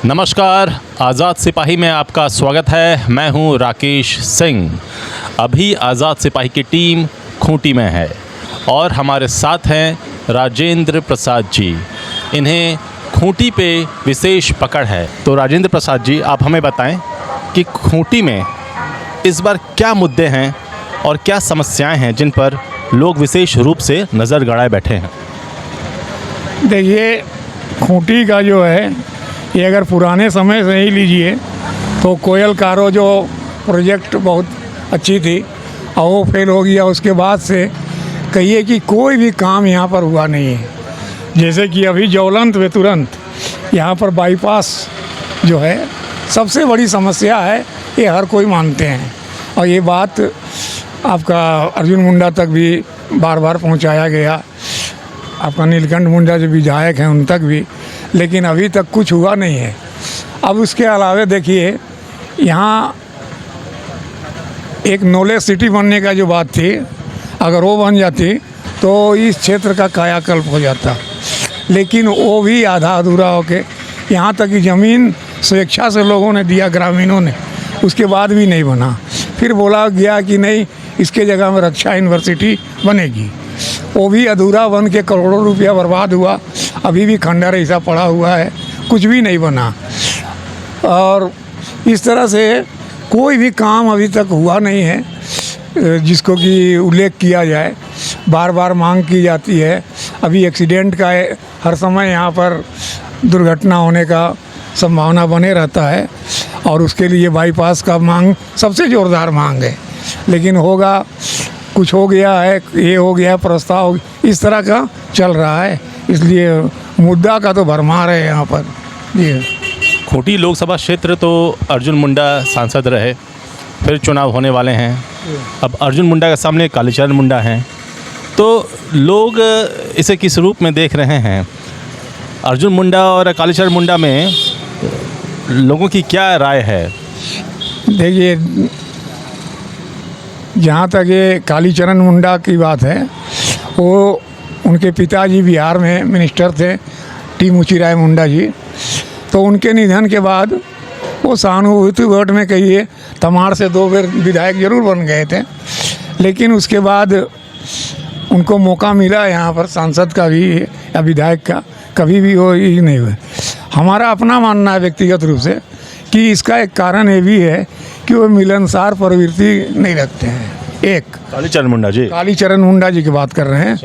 नमस्कार, आज़ाद सिपाही में आपका स्वागत है। मैं हूं राकेश सिंह। अभी आज़ाद सिपाही की टीम खूंटी में है और हमारे साथ हैं राजेंद्र प्रसाद जी। इन्हें खूंटी पे विशेष पकड़ है। तो राजेंद्र प्रसाद जी, आप हमें बताएं कि खूंटी में इस बार क्या मुद्दे हैं और क्या समस्याएं हैं जिन पर लोग विशेष रूप से नज़र गड़ाए बैठे हैं। देखिए, खूंटी का जो है ये अगर पुराने समय से ही लीजिए तो कोयल कारो जो प्रोजेक्ट बहुत अच्छी थी और वो फेल हो गया। उसके बाद से कहिए कि कोई भी काम यहाँ पर हुआ नहीं है। जैसे कि अभी ज्वलंत व तुरंत यहाँ पर बाईपास जो है सबसे बड़ी समस्या है, ये हर कोई मानते हैं। और ये बात आपका अर्जुन मुंडा तक भी बार बार पहुँचाया गया, आपका नीलकंठ मुंडा जो विधायक हैं उन तक भी, लेकिन अभी तक कुछ हुआ नहीं है। अब उसके अलावा देखिए, यहाँ एक नॉलेज सिटी बनने का जो बात थी, अगर वो बन जाती तो इस क्षेत्र का कायाकल्प हो जाता, लेकिन वो भी आधा अधूरा होके यहाँ तक कि ज़मीन स्वेच्छा से लोगों ने दिया, ग्रामीणों ने, उसके बाद भी नहीं बना। फिर बोला गया कि नहीं, इसके जगह में रक्षा यूनिवर्सिटी बनेगी, वो भी अधूरा बन के करोड़ों रुपया बर्बाद हुआ। अभी भी खंडर ऐसा पड़ा हुआ है, कुछ भी नहीं बना। और इस तरह से कोई भी काम अभी तक हुआ नहीं है जिसको कि उल्लेख किया जाए। बार बार मांग की जाती है। अभी एक्सीडेंट का हर समय यहाँ पर दुर्घटना होने का संभावना बने रहता है और उसके लिए बाईपास का मांग सबसे ज़ोरदार मांग है, लेकिन होगा, कुछ हो गया है, ये हो गया, प्रस्ताव इस तरह का चल रहा है। इसलिए मुद्दा का तो भरमार है यहाँ पर। जी, खूंटी लोकसभा क्षेत्र तो अर्जुन मुंडा सांसद रहे, फिर चुनाव होने वाले हैं। अब अर्जुन मुंडा के सामने कालीचरण मुंडा हैं, तो लोग इसे किस रूप में देख रहे हैं? अर्जुन मुंडा और कालीचरण मुंडा में लोगों की क्या राय है? देखिए, जहाँ तक ये कालीचरण मुंडा की बात है, वो उनके पिताजी बिहार में मिनिस्टर थे, टी मुचीराय मुंडा जी। तो उनके निधन के बाद वो सहानुभूति वोट में कहिए तमाड़ से 2 बार विधायक जरूर बन गए थे, लेकिन उसके बाद उनको मौका मिला यहाँ पर सांसद का भी या विधायक का, कभी भी वो ही नहीं हुए। हमारा अपना मानना है व्यक्तिगत रूप से कि इसका एक कारण ये भी है कि वो मिलनसार प्रवृत्ति नहीं रखते हैं। एक कालीचरण मुंडा जी की बात कर रहे हैं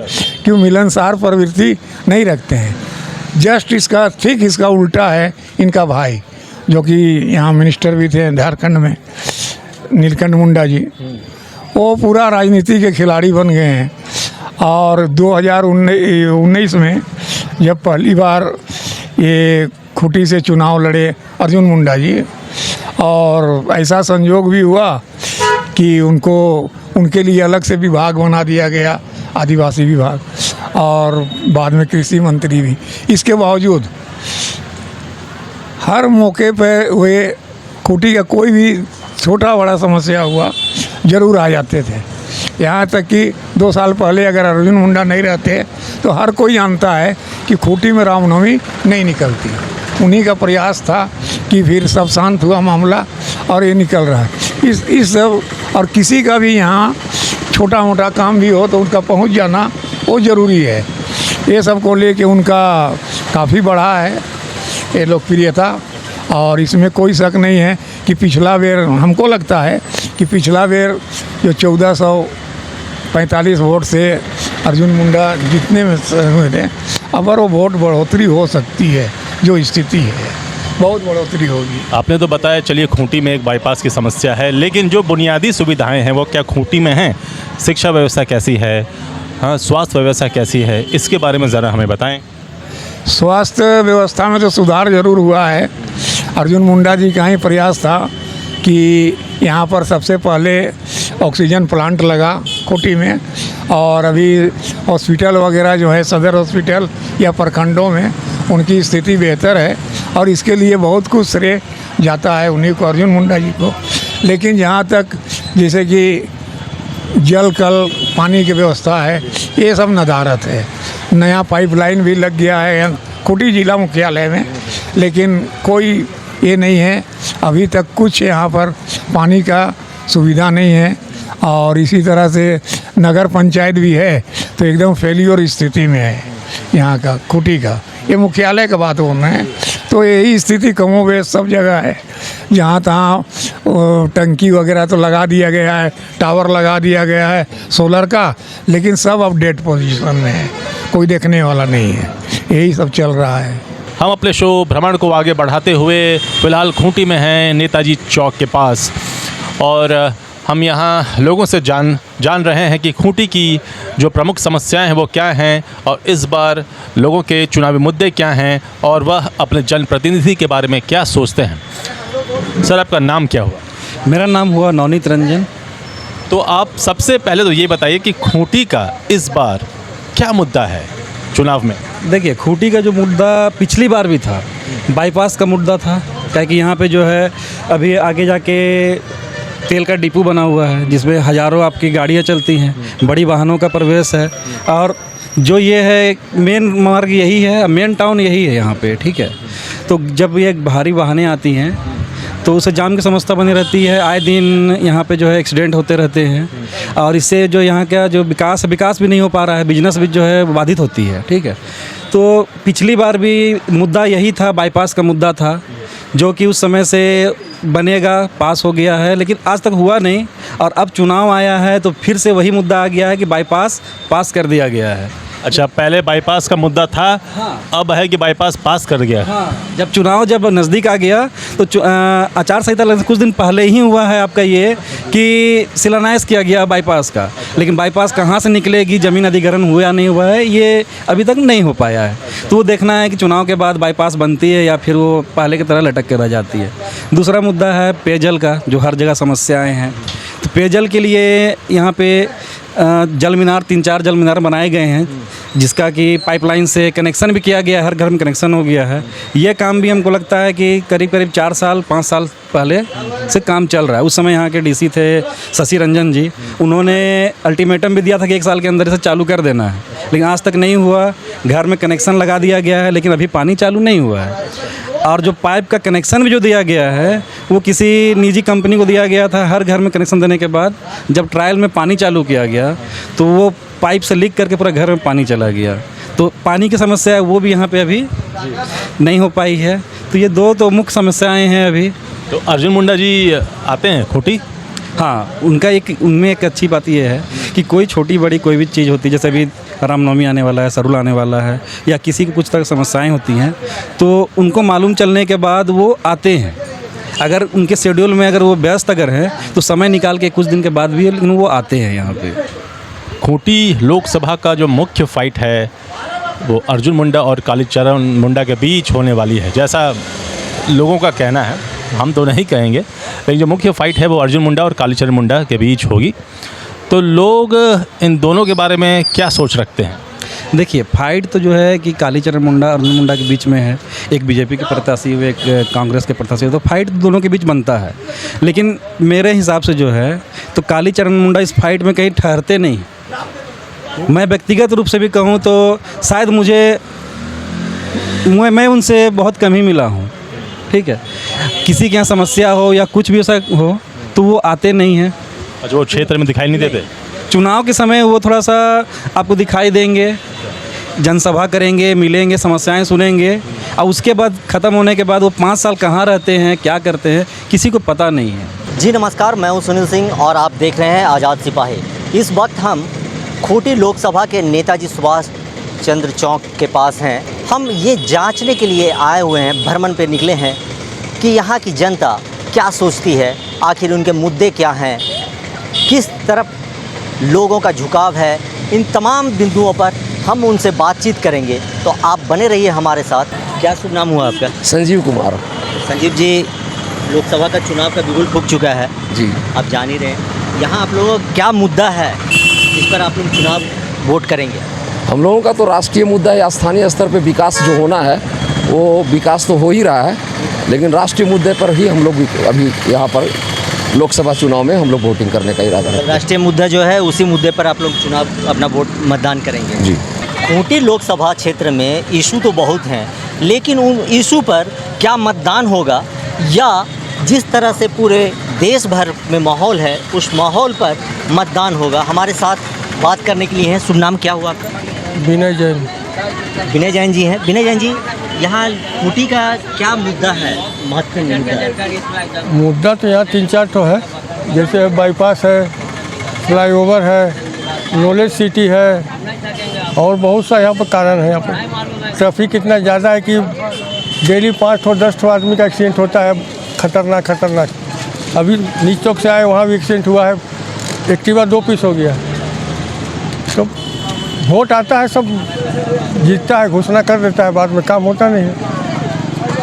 कि वो मिलनसार प्रवृत्ति नहीं रखते हैं। जस्ट इसका ठीक इसका उल्टा है इनका भाई, जो कि यहाँ मिनिस्टर भी थे झारखंड में, नीलकंठ मुंडा जी। वो पूरा राजनीति के खिलाड़ी बन गए हैं। और 2019 में जब पहली बार ये खूंटी से चुनाव लड़े अर्जुन मुंडा जी, और ऐसा संयोग भी हुआ कि उनके लिए अलग से विभाग बना दिया गया, आदिवासी विभाग, और बाद में कृषि मंत्री भी। इसके बावजूद हर मौके पर वे खूंटी का कोई भी छोटा बड़ा समस्या हुआ ज़रूर आ जाते थे। यहाँ तक कि 2 साल पहले अगर अर्जुन मुंडा नहीं रहते तो हर कोई जानता है कि खूंटी में रामनवमी नहीं निकलती। उन्हीं का प्रयास था कि फिर सब शांत हुआ मामला और ये निकल रहा है। इस सब, और किसी का भी यहाँ छोटा मोटा काम भी हो तो उनका पहुँच जाना वो ज़रूरी है। ये सब को लेके उनका काफ़ी बढ़ा है ये लोकप्रियता, और इसमें कोई शक नहीं है कि पिछला बेर, हमको लगता है कि पिछला बेर जो 1445 वोट से अर्जुन मुंडा जीतने में हुए थे, अब वो वोट बढ़ोतरी हो सकती है। जो स्थिति है बहुत बढ़ोतरी होगी। आपने तो बताया, चलिए खूंटी में एक बाईपास की समस्या है, लेकिन जो बुनियादी सुविधाएं हैं वो क्या खूंटी में हैं? शिक्षा व्यवस्था कैसी है? हाँ, स्वास्थ्य व्यवस्था कैसी है? इसके बारे में ज़रा हमें बताएं। स्वास्थ्य व्यवस्था में तो सुधार ज़रूर हुआ है। अर्जुन मुंडा जी का ही प्रयास था कि यहाँ पर सबसे पहले ऑक्सीजन प्लांट लगा खूंटी में, और अभी हॉस्पिटल वगैरह जो है सदर हॉस्पिटल या प्रखंडों में उनकी स्थिति बेहतर है, और इसके लिए बहुत कुछ श्रेय जाता है उन्हीं को, अर्जुन मुंडा जी को। लेकिन जहाँ तक जैसे कि जल कल पानी की व्यवस्था है, ये सब नदारत है। नया पाइपलाइन भी लग गया है खूंटी जिला मुख्यालय में, लेकिन कोई ये नहीं है, अभी तक कुछ यहाँ पर पानी का सुविधा नहीं है। और इसी तरह से नगर पंचायत भी है तो एकदम फेलियर स्थिति में है यहाँ का खूंटी का। ये मुख्यालय का बात बोल रहे हैं तो यही स्थिति कमोबेश सब जगह है। जहाँ तहाँ टंकी वगैरह तो लगा दिया गया है, टावर लगा दिया गया है सोलर का, लेकिन सब अब डेड पोजीशन में है, कोई देखने वाला नहीं है। यही सब चल रहा है। हम अपने शो भ्रमण को आगे बढ़ाते हुए फ़िलहाल खूंटी में हैं, नेताजी चौक के पास, और हम यहाँ लोगों से जान रहे हैं कि खूंटी की जो प्रमुख समस्याएं हैं वो क्या हैं और इस बार लोगों के चुनावी मुद्दे क्या हैं और वह अपने जनप्रतिनिधि के बारे में क्या सोचते हैं। सर, आपका नाम क्या हुआ? मेरा नाम हुआ नवनीत रंजन। तो आप सबसे पहले तो ये बताइए कि खूंटी का इस बार क्या मुद्दा है चुनाव में? देखिए, खूंटी का जो मुद्दा पिछली बार भी था, बाईपास का मुद्दा था, ताकि यहाँ पे जो है अभी आगे जाके तेल का डिपो बना हुआ है जिसमें हज़ारों आपकी गाड़ियाँ चलती हैं, बड़ी वाहनों का प्रवेश है, और जो ये है मेन मार्ग यही है, मेन टाउन यही है यहाँ पे, ठीक है। तो जब ये भारी वाहनें आती हैं तो उससे जाम की समस्या बनी रहती है, आए दिन यहाँ पे जो है एक्सीडेंट होते रहते हैं, और इससे जो यहाँ का जो विकास भी नहीं हो पा रहा है, बिजनेस भी जो है बाधित होती है, ठीक है। तो पिछली बार भी मुद्दा यही था, बाईपास का मुद्दा था, जो कि उस समय से बनेगा, पास हो गया है, लेकिन आज तक हुआ नहीं। और अब चुनाव आया है तो फिर से वही मुद्दा आ गया है कि बाईपास पास कर दिया गया है। अच्छा, पहले बाईपास का मुद्दा था, हाँ। अब है कि बाईपास पास कर गया। हाँ, जब चुनाव नज़दीक आ गया तो आचार संहिता लगने से कुछ दिन पहले ही हुआ है आपका ये कि शिलान्यास किया गया बाईपास का, लेकिन बाईपास कहाँ से निकलेगी, ज़मीन अधिग्रहण हुआ या नहीं हुआ है, ये अभी तक नहीं हो पाया है। तो वो देखना है कि चुनाव के बाद बाईपास बनती है या फिर वो पहले की तरह लटक के रह जाती है। दूसरा मुद्दा है पेयजल का, जो हर जगह समस्याएँ हैं। तो पेयजल के लिए यहाँ पे जल मीनार, 3-4 जल मीनार बनाए गए हैं, जिसका कि पाइपलाइन से कनेक्शन भी किया गया है, हर घर में कनेक्शन हो गया है। ये काम भी हमको लगता है कि करीब 4-5 साल पहले से काम चल रहा है। उस समय यहाँ के डीसी थे शशि रंजन जी, उन्होंने अल्टीमेटम भी दिया था कि 1 साल के अंदर इसे चालू कर देना है, लेकिन आज तक नहीं हुआ। घर में कनेक्शन लगा दिया गया है, लेकिन अभी पानी चालू नहीं हुआ है। और जो पाइप का कनेक्शन भी जो दिया गया है वो किसी निजी कंपनी को दिया गया था। हर घर में कनेक्शन देने के बाद जब ट्रायल में पानी चालू किया गया तो वो पाइप से लीक करके पूरा घर में पानी चला गया। तो पानी की समस्या है वो भी यहाँ पे अभी नहीं हो पाई है। तो ये 2 तो मुख्य समस्याएं हैं अभी। तो अर्जुन मुंडा जी आते हैं खूंटी? हाँ, उनमें एक अच्छी बात ये है कि कोई छोटी बड़ी कोई भी चीज़ होती है, जैसे अभी रामनवमी आने वाला है, सरुल आने वाला है, या किसी की कुछ तरह समस्याएं होती हैं, तो उनको मालूम चलने के बाद वो आते हैं। अगर उनके शेड्यूल में अगर वो व्यस्त अगर हैं तो समय निकाल के कुछ दिन के बाद भी, लेकिन वो आते हैं यहाँ पे। खूंटी लोकसभा का जो मुख्य फाइट है वो अर्जुन मुंडा और कालीचरण मुंडा के बीच होने वाली है, जैसा लोगों का कहना है। हम तो नहीं कहेंगे, लेकिन जो मुख्य फाइट है वो अर्जुन मुंडा और कालीचरण मुंडा के बीच होगी। तो लोग इन दोनों के बारे में क्या सोच रखते हैं? देखिए, फाइट तो जो है कि कालीचरण मुंडा और अर्जुन मुंडा के बीच में है। एक बीजेपी के प्रत्याशी हुए, एक कांग्रेस के प्रत्याशी, तो फाइट दोनों के बीच बनता है। लेकिन मेरे हिसाब से जो है तो कालीचरण मुंडा इस फाइट में कहीं ठहरते नहीं। मैं व्यक्तिगत रूप से भी कहूँ तो शायद मैं उनसे बहुत कम ही मिला हूँ, ठीक है। किसी के यहाँ समस्या हो या कुछ भी ऐसा हो तो वो आते नहीं हैं। जो वो क्षेत्र में दिखाई नहीं देते? चुनाव के समय वो थोड़ा सा आपको दिखाई देंगे, जनसभा करेंगे, मिलेंगे, समस्याएं सुनेंगे, और उसके बाद ख़त्म होने के बाद वो 5 साल कहाँ रहते हैं, क्या करते हैं, किसी को पता नहीं है। जी नमस्कार, मैं हूं सुनील सिंह और आप देख रहे हैं आज़ाद सिपाही। इस वक्त हम खूंटी लोकसभा के नेताजी सुभाष चंद्र चौक के पास हैं। हम ये जांचने के लिए आए हुए हैं, भ्रमण पे निकले हैं कि यहाँ की जनता क्या सोचती है, आखिर उनके मुद्दे क्या हैं, किस तरफ लोगों का झुकाव है। इन तमाम बिंदुओं पर हम उनसे बातचीत करेंगे, तो आप बने रहिए हमारे साथ। क्या शुभ नाम हुआ आपका? संजीव कुमार। संजीव जी, लोकसभा का चुनाव का बिगुल फूंक चुका है जी, आप जान ही रहे हैं। यहाँ आप लोगों का क्या मुद्दा है जिस पर आप लोग चुनाव वोट करेंगे? हम लोगों का तो राष्ट्रीय मुद्दा है, स्थानीय स्तर पे विकास जो होना है वो विकास तो हो ही रहा है, लेकिन राष्ट्रीय मुद्दे पर ही हम लोग अभी यहाँ पर लोकसभा चुनाव में हम लोग वोटिंग करने का इरादा रखते हैं। राष्ट्रीय मुद्दा जो है उसी मुद्दे पर आप लोग चुनाव अपना वोट मतदान करेंगे जी। खूंटी लोकसभा क्षेत्र में इशू तो बहुत हैं, लेकिन उन इशू पर क्या मतदान होगा या जिस तरह से पूरे देश भर में माहौल है उस माहौल पर मतदान होगा। हमारे साथ बात करने के लिए हैं। शुभ नाम क्या हुआ आपका? विनय जैन। विनय जैन जी हैं। विनय जैन जी, यहाँ खूंटी का क्या मुद्दा है, महत्वपूर्ण मुद्दा है? मुद्दा तो यहाँ 3-4 तो है, जैसे बाईपास है, फ्लाईओवर है, नॉलेज सिटी है और बहुत सा यहाँ पर कारण है। यहाँ पर ट्रैफिक इतना ज़्यादा है कि डेली 5-10 आदमी का एक्सीडेंट होता है, खतरनाक। अभी नीच चौक से आए वहाँ भी एक्सीडेंट हुआ है, एक्टिवा 2 पीस हो गया। तो वोट आता है, सब जीतता है, घोषणा कर देता है, बाद में काम होता नहीं है।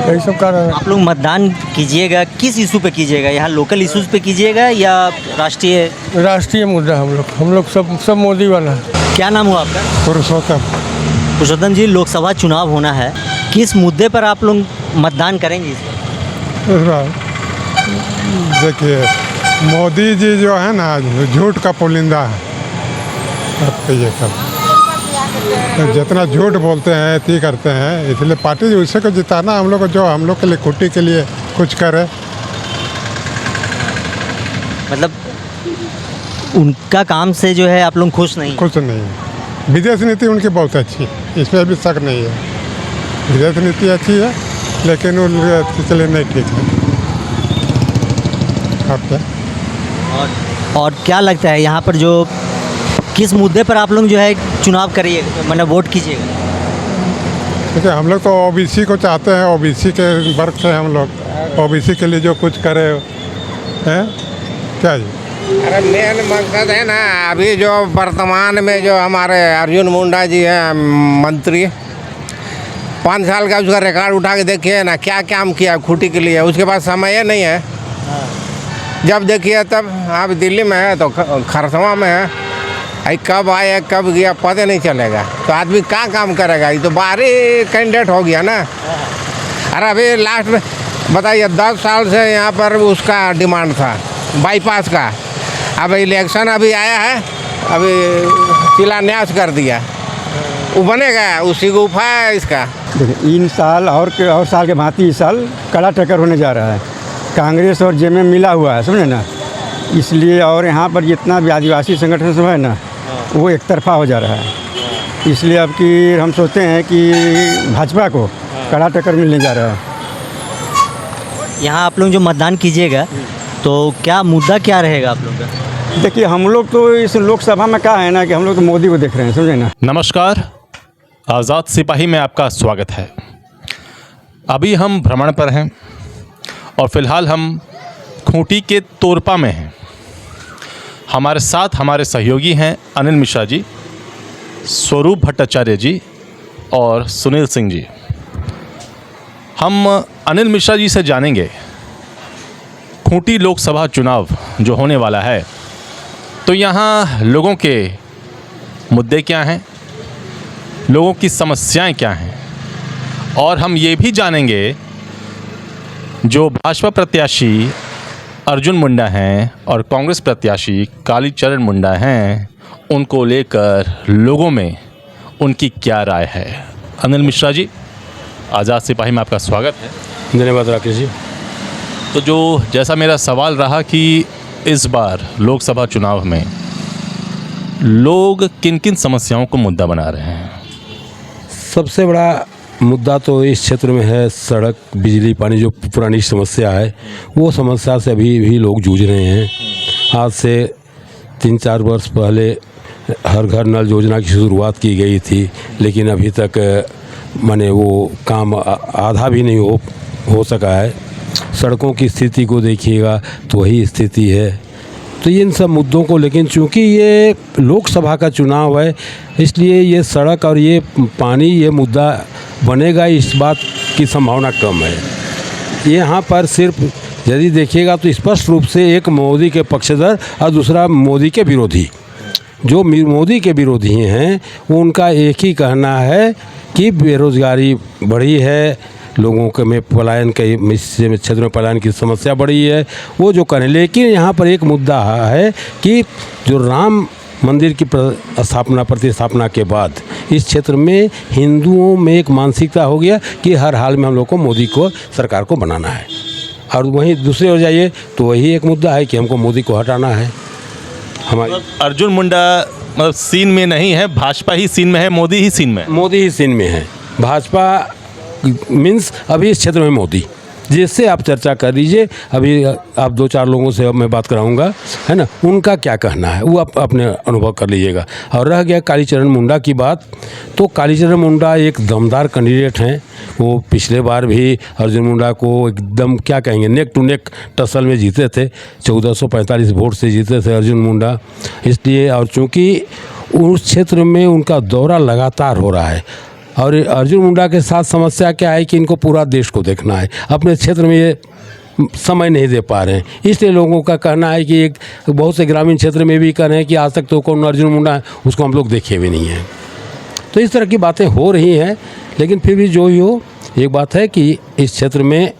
यही सब कारण है। आप लोग मतदान कीजिएगा, किस इशू पे कीजिएगा? यहाँ लोकल इशूज़ पे कीजिएगा या राष्ट्रीय मुद्दा? हम लोग सब मोदी वाला है। क्या नाम हुआ आपका? पुरुषोत्तम जी, लोकसभा चुनाव होना है, किस मुद्दे पर आप लोग मतदान करेंगे? देखिए, मोदी जी जो है ना, झूठ का पुलिंदा है। अब ये सब जितना झूठ बोलते हैं, इतनी करते हैं, इसलिए पार्टी उसे को जिताना हम लोग को, जो हम लोग के लिए खूंटी के लिए कुछ करे। मतलब उनका काम से जो है आप लोग खुश नहीं? कुछ नहीं है। विदेश नीति उनकी बहुत अच्छी है, इसमें भी शक नहीं है। विदेश नीति अच्छी है, लेकिन उनके चले नहीं ठीक है। आप क्या और क्या लगता है यहाँ पर जो किस मुद्दे पर आप लोग जो है चुनाव करिएगा, मतलब वोट कीजिएगा? देखिए, हम लोग तो ओबीसी को चाहते हैं, ओबीसी के वर्ग से हम लोग ओबीसी के लिए जो कुछ करे हैं। क्या जी? अरे मेन मकसद है ना, अभी जो वर्तमान में जो हमारे अर्जुन मुंडा जी हैं मंत्री, 5 साल का उसका रिकॉर्ड उठा के देखिए ना, क्या काम किया खूंटी के लिए। उसके पास समय नहीं है। जब देखिए तब आप दिल्ली में है तो खरसवा में है, कब आया कब गया पता नहीं चलेगा। तो आदमी क्या काम करेगा? ये तो बाहरी कैंडिडेट हो गया ना। अरे अभी लास्ट में बताइए, 10 साल से यहाँ पर उसका डिमांड था बाईपास का। अब इलेक्शन अभी आया है, अभी शिलान्यास कर दिया, वो बनेगा, उसी को उफा है इसका। देखिए, इन साल और साल के भांति इस साल कड़ा टक्कर होने जा रहा है। कांग्रेस और जेएमएम मिला हुआ है, समझे ना, इसलिए। और यहाँ पर जितना भी आदिवासी संगठन सब है ना, वो एक तरफा हो जा रहा है। इसलिए अब कि हम सोचते हैं कि भाजपा को कड़ा टक्कर मिलने जा रहा है। यहाँ आप लोग जो मतदान कीजिएगा तो क्या मुद्दा क्या रहेगा आप लोग का? देखिए, हम लोग तो इस लोकसभा में क्या है ना कि हम लोग तो मोदी को देख रहे हैं, समझे ना। नमस्कार, आज़ाद सिपाही में आपका स्वागत है। अभी हम भ्रमण पर हैं और फिलहाल हम खूंटी के तोरपा में हैं। हमारे साथ हमारे सहयोगी हैं अनिल मिश्रा जी, स्वरूप भट्टाचार्य जी और सुनील सिंह जी। हम अनिल मिश्रा जी से जानेंगे खूंटी लोकसभा चुनाव जो होने वाला है, तो यहाँ लोगों के मुद्दे क्या हैं, लोगों की समस्याएं क्या हैं, और हम ये भी जानेंगे जो भाजपा प्रत्याशी अर्जुन मुंडा हैं और कांग्रेस प्रत्याशी कालीचरण मुंडा हैं, उनको लेकर लोगों में उनकी क्या राय है। अनिल मिश्रा जी, आज़ाद सिपाही में आपका स्वागत है। धन्यवाद राकेश जी। तो जो जैसा मेरा सवाल रहा कि इस बार लोकसभा चुनाव में लोग किन किन समस्याओं को मुद्दा बना रहे हैं? सबसे बड़ा मुद्दा तो इस क्षेत्र में है सड़क, बिजली, पानी, जो पुरानी समस्या है, वो समस्या से अभी भी लोग जूझ रहे हैं। आज से 3-4 वर्ष पहले हर घर नल योजना की शुरुआत की गई थी, लेकिन अभी तक माने वो काम आधा भी नहीं हो सका है। सड़कों की स्थिति को देखिएगा तो वही स्थिति है। तो इन सब मुद्दों को, लेकिन चूंकि ये लोकसभा का चुनाव है, इसलिए ये सड़क और ये पानी, ये मुद्दा बनेगा, इस बात की संभावना कम है। यहाँ पर सिर्फ यदि देखिएगा तो स्पष्ट रूप से एक मोदी के पक्षधर और दूसरा मोदी के विरोधी। जो मोदी के विरोधी हैं उनका एक ही कहना है कि बेरोज़गारी बढ़ी है, लोगों के में पलायन के क्षेत्र में पलायन की समस्या बढ़ी है, वो जो करें। लेकिन यहाँ पर एक मुद्दा है कि जो राम मंदिर की प्रतिष्ठापना के बाद इस क्षेत्र में हिंदुओं में एक मानसिकता हो गया कि हर हाल में हम लोग को मोदी को सरकार को बनाना है। और वहीं दूसरी ओर जाइए तो वही एक मुद्दा है कि हमको मोदी को हटाना है। हमारे अर्जुन मुंडा मतलब सीन में नहीं है, भाजपा ही सीन में है, मोदी ही सीन में है। मोदी ही सीन में है। भाजपा मीन्स अभी इस क्षेत्र में मोदी, जिससे आप चर्चा कर लीजिए। अभी आप 2-4 लोगों से अब मैं बात कराऊंगा, है ना, उनका क्या कहना है वो आप अपने अनुभव कर लीजिएगा। और रह गया कालीचरण मुंडा की बात, तो कालीचरण मुंडा एक दमदार कैंडिडेट हैं। वो पिछले बार भी अर्जुन मुंडा को एकदम क्या कहेंगे नेक टू नेक टसल में जीते थे, 1445 वोट से जीते थे अर्जुन मुंडा। इसलिए और चूँकि उस क्षेत्र में उनका दौरा लगातार हो रहा है और अर्जुन मुंडा के साथ समस्या क्या है कि इनको पूरा देश को देखना है, अपने क्षेत्र में ये समय नहीं दे पा रहे हैं। इसलिए लोगों का कहना है कि एक बहुत से ग्रामीण क्षेत्र में भी कह रहे हैं कि आज तक तो कौन अर्जुन मुंडा है उसको हम लोग देखे भी नहीं हैं। तो इस तरह की बातें हो रही हैं, लेकिन फिर भी जो ही हो, एक बात है कि इस क्षेत्र में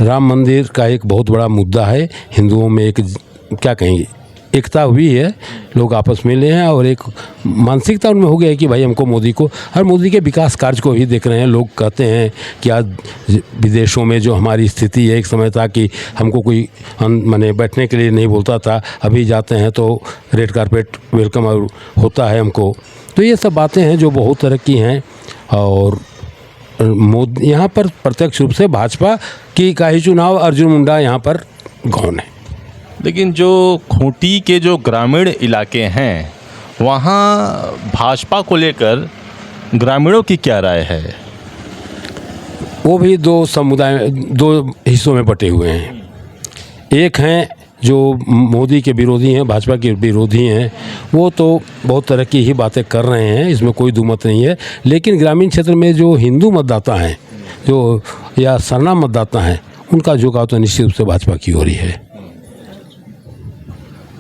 राम मंदिर का एक बहुत बड़ा मुद्दा है। हिंदुओं में एक क्या कहेंगे एकता हुई है, लोग आपस में मिले हैं और एक मानसिकता उनमें हो गया है कि भाई हमको मोदी को, हर मोदी के विकास कार्य को ही देख रहे हैं। लोग कहते हैं कि आज विदेशों में जो हमारी स्थिति है, एक समय था कि हमको कोई माने बैठने के लिए नहीं बोलता था, अभी जाते हैं तो रेड कारपेट वेलकम होता है हमको। तो ये सब बातें हैं जो बहुत तरह की हैं और मोदी यहाँ पर प्रत्यक्ष रूप से भाजपा की का ही चुनाव, अर्जुन मुंडा यहाँ पर गौन है। लेकिन जो खूंटी के जो ग्रामीण इलाके हैं वहाँ भाजपा को लेकर ग्रामीणों की क्या राय है? वो भी दो हिस्सों में बटे हुए हैं। एक हैं जो मोदी के विरोधी हैं, भाजपा के विरोधी हैं, वो तो बहुत तरह की ही बातें कर रहे हैं, इसमें कोई दुमत नहीं है। लेकिन ग्रामीण क्षेत्र में जो हिंदू मतदाता हैं जो या सरना मतदाता हैं, उनका झुकाव तो निश्चित रूप से भाजपा की ओर ही है।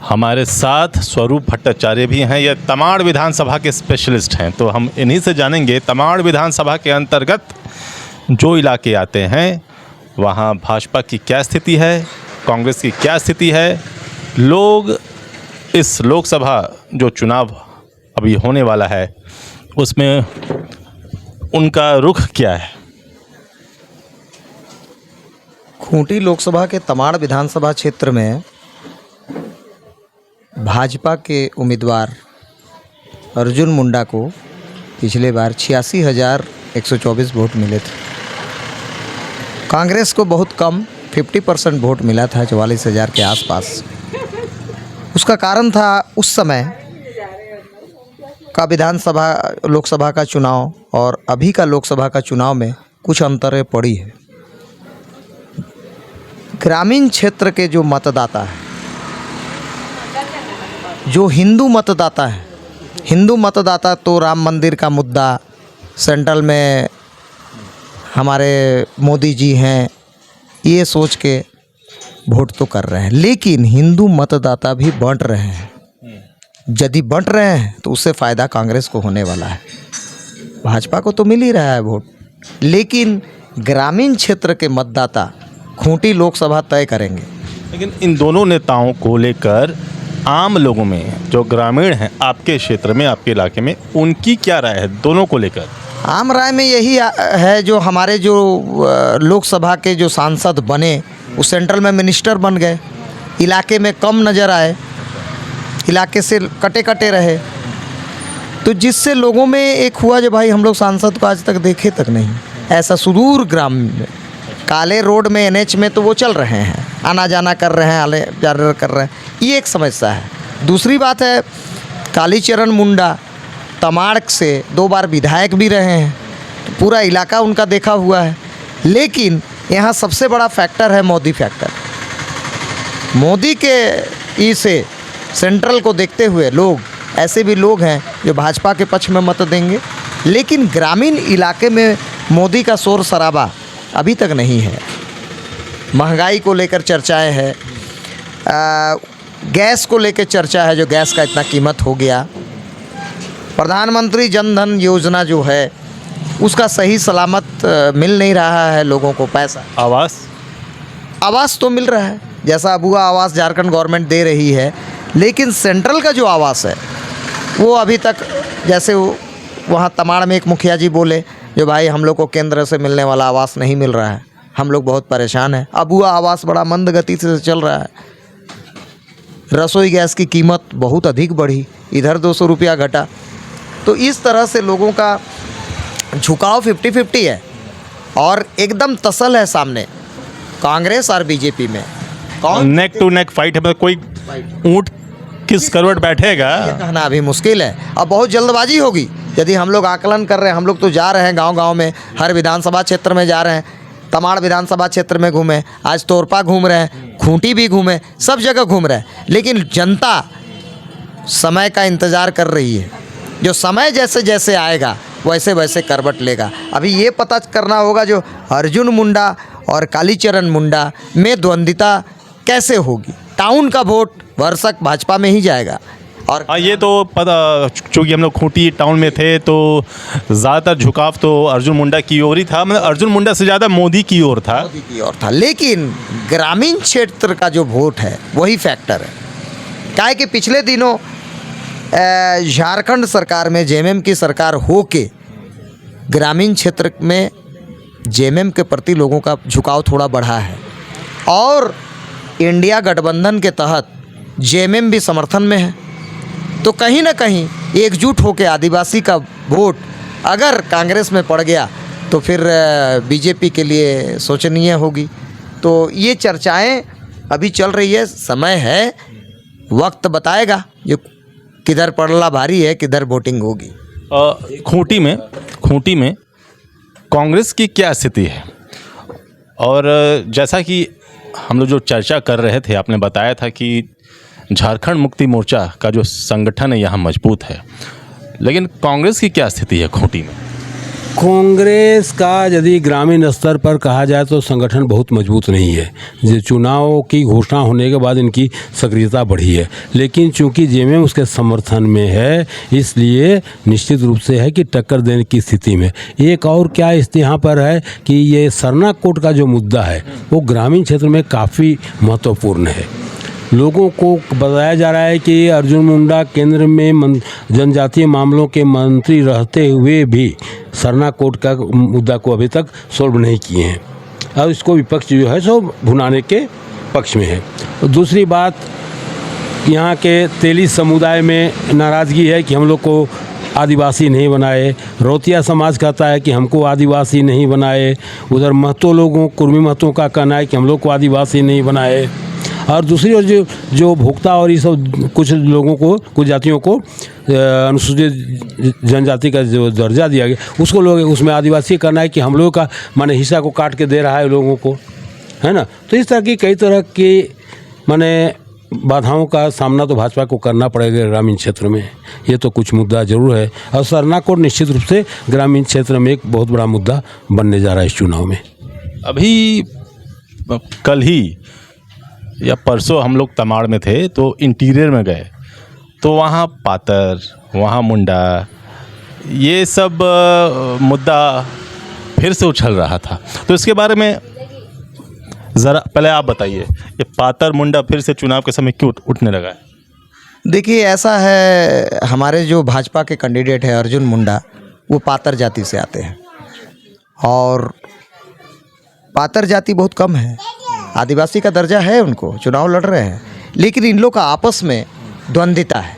हमारे साथ स्वरूप भट्टाचार्य भी हैं, ये तमाड़ विधानसभा के स्पेशलिस्ट हैं, तो हम इन्हीं से जानेंगे तमाड़ विधानसभा के अंतर्गत जो इलाके आते हैं वहाँ भाजपा की क्या स्थिति है, कांग्रेस की क्या स्थिति है, लोग इस लोकसभा जो चुनाव अभी होने वाला है उसमें उनका रुख क्या है। खूंटी लोकसभा के तमाड़ विधानसभा क्षेत्र में भाजपा के उम्मीदवार अर्जुन मुंडा को पिछले बार 86,124 वोट मिले थे। कांग्रेस को बहुत कम 50% वोट मिला था, 44,000 के आसपास। उसका कारण था उस समय का विधानसभा लोकसभा का चुनाव और अभी का लोकसभा का चुनाव में कुछ अंतरें पड़ी है। ग्रामीण क्षेत्र के जो मतदाता है, जो हिंदू मतदाता है, हिंदू मतदाता तो राम मंदिर का मुद्दा, सेंट्रल में हमारे मोदी जी हैं, ये सोच के वोट तो कर रहे हैं। लेकिन हिंदू मतदाता भी बंट रहे हैं। यदि बंट रहे हैं तो उससे फ़ायदा कांग्रेस को होने वाला है। भाजपा को तो मिल ही रहा है वोट, लेकिन ग्रामीण क्षेत्र के मतदाता खूंटी लोकसभा तय करेंगे। लेकिन इन दोनों नेताओं को लेकर आम लोगों में जो ग्रामीण हैं आपके क्षेत्र में, आपके इलाके में, उनकी क्या राय है दोनों को लेकर? आम राय में यही है, जो हमारे जो लोकसभा के जो सांसद बने वो सेंट्रल में मिनिस्टर बन गए, इलाके में कम नज़र आए, इलाके से कटे कटे रहे, तो जिससे लोगों में एक हुआ जो भाई हम लोग सांसद को आज तक देखे तक नहीं। ऐसा सुदूर ग्राम में काले रोड में NH में तो वो चल रहे हैं, आना जाना कर रहे हैं, आले जाना कर रहे हैं, ये एक समस्या है। दूसरी बात है, कालीचरण मुंडा तमाड़ से 2 बार विधायक भी रहे हैं, तो पूरा इलाका उनका देखा हुआ है। लेकिन यहाँ सबसे बड़ा फैक्टर है मोदी फैक्टर। मोदी के से सेंट्रल को देखते हुए लोग, ऐसे भी लोग हैं जो भाजपा के पक्ष में मत देंगे, लेकिन ग्रामीण इलाके में मोदी का शोर शराबा अभी तक नहीं है। महंगाई को लेकर चर्चाएं हैं, गैस को लेकर चर्चा है, जो गैस का इतना कीमत हो गया। प्रधानमंत्री जन धन योजना जो है उसका सही सलामत मिल नहीं रहा है लोगों को पैसा। आवास तो मिल रहा है, जैसा अबुआ आवास झारखंड गवर्नमेंट दे रही है, लेकिन सेंट्रल का जो आवास है वो अभी तक, जैसे वहाँ तमाड़ में एक मुखिया जी बोले जो भाई हम लोग को केंद्र से मिलने वाला आवास नहीं मिल रहा है, हम लोग बहुत परेशान हैं। अब हुआ आवास बड़ा मंद गति से चल रहा है। रसोई गैस की कीमत बहुत अधिक बढ़ी, इधर 200 रुपया घटा। तो इस तरह से लोगों का झुकाव 50-50 है और एकदम तसल है सामने कांग्रेस और बीजेपी में। कौन नेक टू नेक फाइट है, मतलब कोई ऊंट किस करवट बैठेगा ये कहना अभी मुश्किल है। अब बहुत जल्दबाजी होगी। यदि हम लोग आकलन कर रहे हैं, हम लोग तो जा रहे हैं गांव-गांव में, हर विधानसभा क्षेत्र में जा रहे हैं। तमाड़ विधानसभा क्षेत्र में घूमे, आज तोरपा घूम रहे हैं, खूंटी भी घूमे, सब जगह घूम रहे हैं। लेकिन जनता समय का इंतज़ार कर रही है। जो समय जैसे जैसे आएगा वैसे वैसे करवट लेगा। अभी ये पता करना होगा जो अर्जुन मुंडा और कालीचरण मुंडा में द्वंद्विता कैसे होगी। टाउन का वोट भरसक भाजपा में ही जाएगा। और हाँ, ये तो पता, चूँकि हम लोग खूंटी टाउन में थे तो ज़्यादातर झुकाव तो अर्जुन मुंडा की ओर ही था, मतलब अर्जुन मुंडा से ज़्यादा मोदी की ओर था। मोदी की ओर था। लेकिन ग्रामीण क्षेत्र का जो वोट है वही फैक्टर है। काहे कि पिछले दिनों झारखंड सरकार में जेएमएम की सरकार हो के ग्रामीण क्षेत्र में जेएमएम के प्रति लोगों का झुकाव थोड़ा बढ़ा है और इंडिया गठबंधन के तहत जेएमएम भी समर्थन में है। तो कहीं ना कहीं एकजुट होकर आदिवासी का वोट अगर कांग्रेस में पड़ गया तो फिर बीजेपी के लिए शोचनीय होगी। तो ये चर्चाएं अभी चल रही है, समय है, वक्त बताएगा ये किधर पड़ला भारी है, किधर वोटिंग होगी। खूंटी में कांग्रेस की क्या स्थिति है? और जैसा कि हम लोग जो चर्चा कर रहे थे, आपने बताया था कि झारखंड मुक्ति मोर्चा का जो संगठन है यहाँ मजबूत है, लेकिन कांग्रेस की क्या स्थिति है खूंटी में? कांग्रेस का यदि ग्रामीण स्तर पर कहा जाए तो संगठन बहुत मजबूत नहीं है। जो चुनाव की घोषणा होने के बाद इनकी सक्रियता बढ़ी है, लेकिन चूंकि जेएमएम उसके समर्थन में है इसलिए निश्चित रूप से है कि टक्कर देने की स्थिति में। एक और क्या स्थिति यहाँ पर है कि ये सरना कोट का जो मुद्दा है वो ग्रामीण क्षेत्र में काफ़ी महत्वपूर्ण है। लोगों को बताया जा रहा है कि अर्जुन मुंडा केंद्र में जनजातीय मामलों के मंत्री रहते हुए भी सरना कोट का मुद्दा को अभी तक सॉल्व नहीं किए हैं और इसको विपक्ष जो है सो भुनाने के पक्ष में है। दूसरी बात, यहाँ के तेली समुदाय में नाराज़गी है कि हम लोग को आदिवासी नहीं बनाए। रौतिया समाज कहता है कि हमको आदिवासी नहीं बनाए। उधर महतो लोगों, कुर्मी महतों का कहना है कि हम लोग को आदिवासी नहीं बनाए। और दूसरी ओर जो भोक्ता और ये सब कुछ लोगों को, कुछ जातियों को अनुसूचित जनजाति का जो दर्जा दिया गया उसको लोग उसमें आदिवासी करना है कि हम लोगों का माने हिस्सा को काट के दे रहा है लोगों को, है ना। तो इस तरह की कई तरह की माने बाधाओं का सामना तो भाजपा को करना पड़ेगा ग्रामीण क्षेत्र में। ये तो कुछ मुद्दा जरूर है और सरना कोट निश्चित रूप से ग्रामीण क्षेत्र में एक बहुत बड़ा मुद्दा बनने जा रहा है इस चुनाव में। अभी कल ही या परसों हम लोग तमाड़ में थे तो इंटीरियर में गए तो वहाँ पातर, वहाँ मुंडा, ये सब मुद्दा फिर से उछल रहा था। तो इसके बारे में ज़रा पहले आप बताइए, ये पातर मुंडा फिर से चुनाव के समय क्यों उठने लगा है? देखिए, ऐसा है, हमारे जो भाजपा के कैंडिडेट है अर्जुन मुंडा, वो पातर जाति से आते हैं और पातर जाति बहुत कम है। आदिवासी का दर्जा है, उनको चुनाव लड़ रहे हैं, लेकिन इन लोग का आपस में द्वंद्विता है।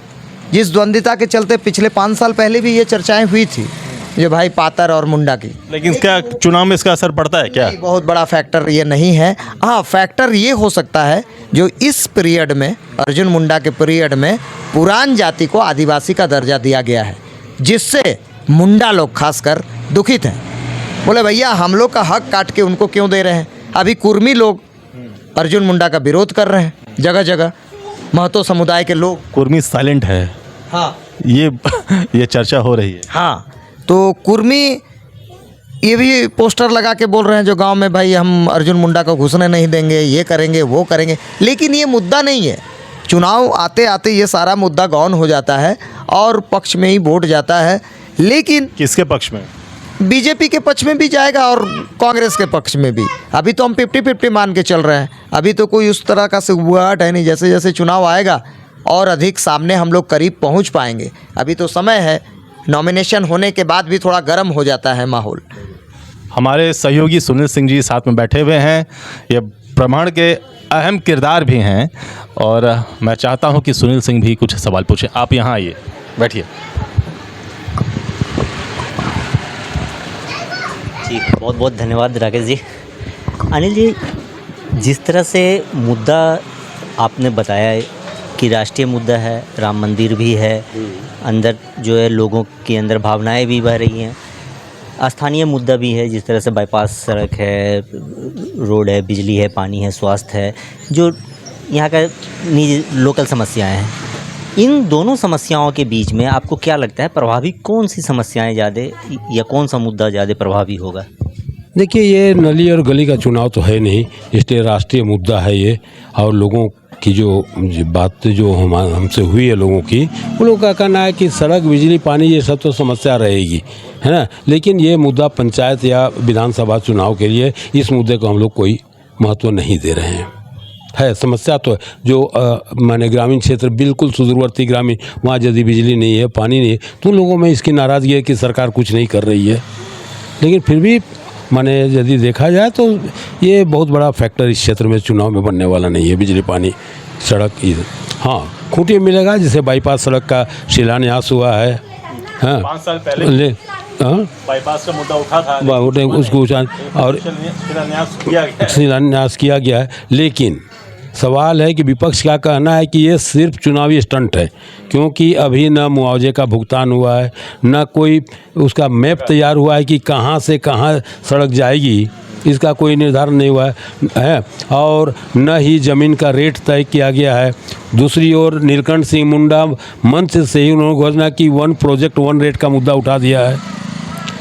जिस द्वंद्विता के चलते पिछले 5 साल पहले भी ये चर्चाएं हुई थी जो भाई पातर और मुंडा की। लेकिन क्या चुनाव में इसका असर पड़ता है क्या? बहुत बड़ा फैक्टर ये नहीं है। हाँ, फैक्टर ये हो सकता है जो इस पीरियड में, अर्जुन मुंडा के पीरियड में पुरान जाति को आदिवासी का दर्जा दिया गया है, जिससे मुंडा लोग खासकर दुखित हैं। बोले भैया हम लोग का हक काट के उनको क्यों दे रहे हैं। अभी कुर्मी लोग अर्जुन मुंडा का विरोध कर रहे हैं जगह जगह, महतो समुदाय के लोग। कुर्मी साइलेंट है, हाँ, ये चर्चा हो रही है। हाँ, तो कुर्मी ये भी पोस्टर लगा के बोल रहे हैं जो गांव में, भाई हम अर्जुन मुंडा को घुसने नहीं देंगे, ये करेंगे वो करेंगे। लेकिन ये मुद्दा नहीं है। चुनाव आते आते ये सारा मुद्दा गौन हो जाता है और पक्ष में ही वोट जाता है। लेकिन किसके पक्ष में? बीजेपी के पक्ष में भी जाएगा और कांग्रेस के पक्ष में भी। अभी तो हम 50-50 मान के चल रहे हैं। अभी तो कोई उस तरह का सुगबुगाहट है नहीं। जैसे जैसे चुनाव आएगा और अधिक सामने हम लोग करीब पहुंच पाएंगे। अभी तो समय है, नॉमिनेशन होने के बाद भी थोड़ा गर्म हो जाता है माहौल। हमारे सहयोगी सुनील सिंह जी साथ में बैठे हुए हैं, ये ब्रह्मांड के अहम किरदार भी हैं और मैं चाहता हूं कि सुनील सिंह भी कुछ सवाल पूछें। आप यहाँ आइए, बैठिए। जी बहुत बहुत धन्यवाद राकेश जी। अनिल जी, जिस तरह से मुद्दा आपने बताया है कि राष्ट्रीय मुद्दा है, राम मंदिर भी है, अंदर जो है लोगों के अंदर भावनाएं भी बह रही हैं, स्थानीय मुद्दा भी है, जिस तरह से बाईपास सड़क है, रोड है, बिजली है, पानी है, स्वास्थ्य है, जो यहाँ का निजी लोकल समस्याएं हैं। इन दोनों समस्याओं के बीच में आपको क्या लगता है प्रभावी कौन सी समस्याएं ज़्यादा या कौन सा मुद्दा ज़्यादा प्रभावी होगा? देखिए, ये नली और गली का चुनाव तो है नहीं, इसलिए राष्ट्रीय मुद्दा है ये। और लोगों की जो बात जो हमसे हुई है लोगों की, उन लोगों का कहना है कि सड़क, बिजली, पानी ये सब तो समस्या रहेगी, है ना। लेकिन ये मुद्दा पंचायत या विधानसभा चुनाव के लिए इस मुद्दे को हम लोग कोई महत्व नहीं दे रहे हैं। है समस्या तो जो माने ग्रामीण क्षेत्र, बिल्कुल सुदूरवर्ती ग्रामीण, वहाँ यदि बिजली नहीं है, पानी नहीं है, तो उन लोगों में इसकी नाराज़गी है कि सरकार कुछ नहीं कर रही है। लेकिन फिर भी माने यदि देखा जाए तो ये बहुत बड़ा फैक्टर इस क्षेत्र में चुनाव में बनने वाला नहीं है। बिजली, पानी, सड़क, हाँ खूंटी मिलेगा, जिसे बाईपास सड़क का शिलान्यास हुआ है। हाँ 5 साल पहले बाईपास का मुद्दा उठा था, उसको और शिलान्यास किया गया है। लेकिन सवाल है कि विपक्ष का कहना है कि ये सिर्फ चुनावी स्टंट है, क्योंकि अभी न मुआवजे का भुगतान हुआ है, न कोई उसका मैप तैयार हुआ है कि कहाँ से कहाँ सड़क जाएगी, इसका कोई निर्धारण नहीं हुआ है, और न ही ज़मीन का रेट तय किया गया है। दूसरी ओर नीलकंठ सिंह मुंडा मंच से ही उन्होंने घोषणा की 1 प्रोजेक्ट 1 रेट का मुद्दा उठा दिया है।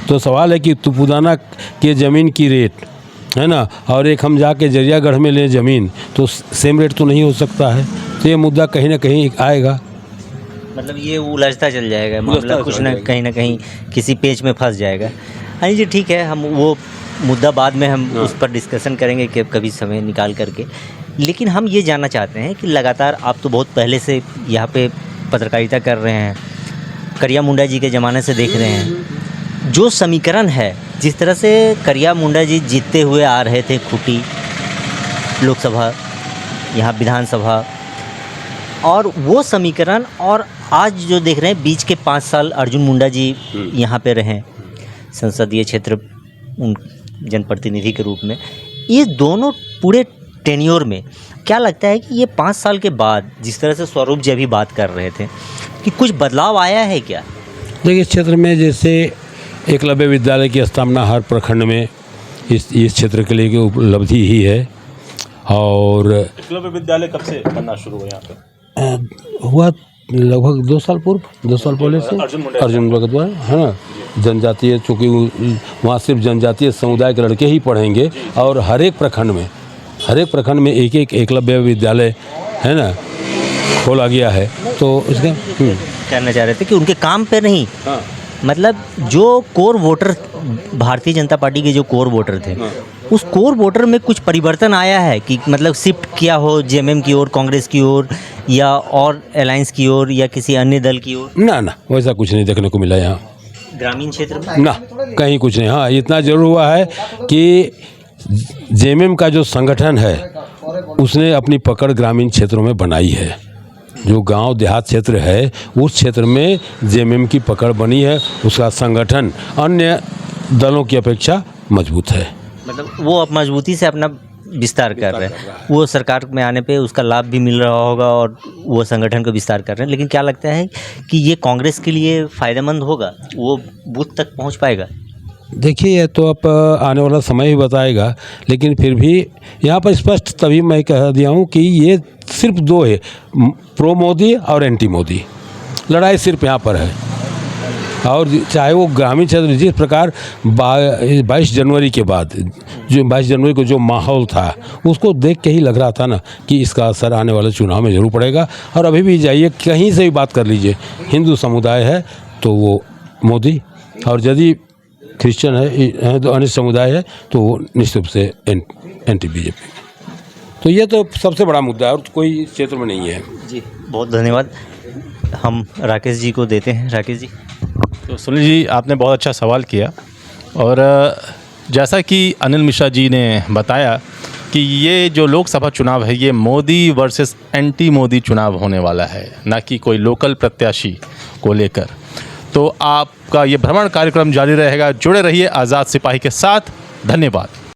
तो सवाल है कि तुपुदाना के ज़मीन की रेट है ना, और एक हम जाके जरियागढ़ में लें ज़मीन, तो सेम रेट तो नहीं हो सकता है। तो ये मुद्दा कहीं ना कहीं आएगा, मतलब ये उलझता चल जाएगा मामला, कुछ ना कहीं किसी पेच में फंस जाएगा। हाँ जी, ठीक है, हम वो मुद्दा बाद में हम उस पर डिस्कशन करेंगे कि कभी समय निकाल करके। लेकिन हम ये जानना चाहते हैं कि लगातार आप तो बहुत पहले से यहाँ पे पत्रकारिता कर रहे हैं, करिया मुंडा जी के ज़माने से देख रहे हैं, जो समीकरण है, जिस तरह से करिया मुंडा जी जीतते हुए आ रहे थे खूंटी लोकसभा, यहाँ विधानसभा, और वो समीकरण और आज जो देख रहे हैं, बीच के 5 साल अर्जुन मुंडा जी यहाँ पे रहे संसदीय क्षेत्र जनप्रतिनिधि के रूप में, ये दोनों पूरे टेन्योर में क्या लगता है कि ये 5 साल के बाद, जिस तरह से स्वरूप जी अभी बात कर रहे थे, कि कुछ बदलाव आया है क्या? देखिए, इस क्षेत्र में जैसे एकलव्य विद्यालय की स्थापना हर प्रखंड में इस क्षेत्र के लिए उपलब्धि ही है। और एकलव्य विद्यालय कब से बनना शुरू हुआ यहाँ पे? हुआ लगभग 2 साल पहले से अर्जुन मुंडा के द्वारा, है ना। जनजातीय, चूँकि वहाँ सिर्फ जनजातीय समुदाय के लड़के ही पढ़ेंगे, और हर एक प्रखंड में एक एकलव्य विद्यालय, है ना, खोला गया है। तो इसका कहना चाह रहे थे कि उनके काम पे नहीं, मतलब जो core voter, Bharatiya Janata party के जो कोर वोटर थे, उस कोर वोटर में कुछ परिवर्तन आया है कि मतलब शिफ्ट किया हो जेएमएम की ओर, कांग्रेस की ओर, या और अलायंस की ओर, या किसी अन्य दल की ओर? ना वैसा कुछ नहीं देखने को मिला यहाँ ग्रामीण क्षेत्र में, ना कहीं कुछ नहीं। हाँ, इतना जरूर हुआ है कि जेएमएम का जो संगठन है, उसने अपनी पकड़ ग्रामीण क्षेत्रों में बनाई है। जो गांव देहात क्षेत्र है, उस क्षेत्र में जेएमएम की पकड़ बनी है, उसका संगठन अन्य दलों की अपेक्षा मजबूत है। मतलब वो अब मजबूती से अपना विस्तार कर रहे हैं, वो सरकार में आने पे उसका लाभ भी मिल रहा होगा और वो संगठन का विस्तार कर रहे हैं। लेकिन क्या लगता है कि ये कांग्रेस के लिए फ़ायदेमंद होगा, वो बूथ तक पहुंच पाएगा? देखिए, ये तो अब आने वाला समय ही बताएगा, लेकिन फिर भी यहाँ पर स्पष्ट तभी मैं कह दिया हूँ कि ये सिर्फ 2 है, प्रो मोदी और एंटी मोदी। लड़ाई सिर्फ यहाँ पर है। और चाहे वो ग्रामीण क्षेत्र, जिस प्रकार 22 जनवरी के बाद, जो 22 जनवरी को जो माहौल था, उसको देख के ही लग रहा था ना कि इसका असर आने वाले चुनाव में ज़रूर पड़ेगा। और अभी भी जाइए, कहीं से भी बात कर लीजिए, हिंदू समुदाय है तो वो मोदी, और यदि क्रिश्चियन है तो अन्य समुदाय है तो वो निश्चित रूप से एंटी बीजेपी। तो ये तो सबसे बड़ा मुद्दा है और कोई इस क्षेत्र में नहीं है। जी बहुत धन्यवाद। हम राकेश जी को देते हैं। राकेश जी। तो सुनील जी, आपने बहुत अच्छा सवाल किया और जैसा कि अनिल मिश्रा जी ने बताया कि ये जो लोकसभा चुनाव है ये मोदी वर्सेस एंटी मोदी चुनाव होने वाला है, ना कि कोई लोकल प्रत्याशी को लेकर। तो आपका ये भ्रमण कार्यक्रम जारी रहेगा, जुड़े रहिए आज़ाद सिपाही के साथ। धन्यवाद।